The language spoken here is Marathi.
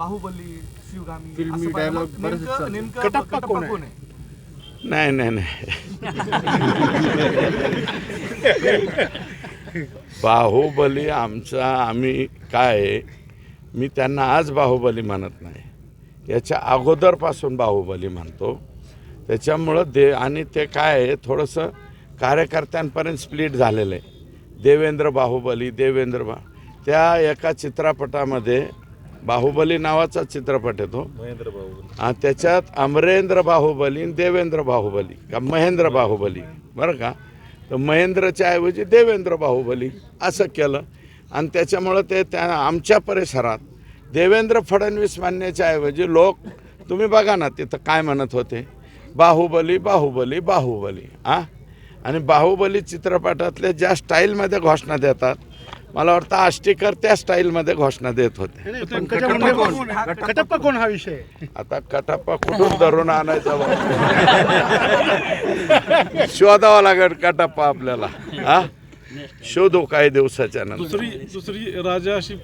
बाहुबली, शिवगामी फिल्मी असं पाहिलं. dialogue मग बरेचसे चालतात. नेमकं कटप्पा कोण आहे? कोण आहे? नाही बाहुबली आमचा आम्ही काय मी त्यांना आज बाहुबली म्हणत नाही, याच्या अगोदरपासून बाहुबली म्हणतो. त्याच्यामुळं आणि ते काय आहे थोडंसं कार्यकर्त्यांपर्यंत स्प्लिट झालेलं आहे. देवेंद्र बाहुबली त्या एका चित्रपटामध्ये बाहुबली नावाचा चित्रपट येतो, त्याच्यात अमरेंद्र बाहुबली आणि देवेंद्र बाहुबली का महेंद्र बाहुबली बरं का, तर महेंद्रच्या ऐवजी देवेंद्र बाहुबली असं केलं. आणि त्याच्यामुळं ते त्या आमच्या परिसरात देवेंद्र फडणवीस म्हणण्याच्या ऐवजी लोक तुम्ही बघा ना तिथं काय म्हणत होते, बाहुबली बाहुबली बाहुबली. आणि बाहुबली चित्रपटातले ज्या स्टाईलमध्ये घोषणा देतात, मला वाटतं आष्टीकर त्या स्टाईलमध्ये घोषणा देत होते. कटप्पा कोण हा विषय? आता कटप्पा कुठून धरून आणायचा शोधावा लागेल कटप्पा आपल्याला. शोधू काही दिवसाच्या नंतर. दुसरी राजा अशी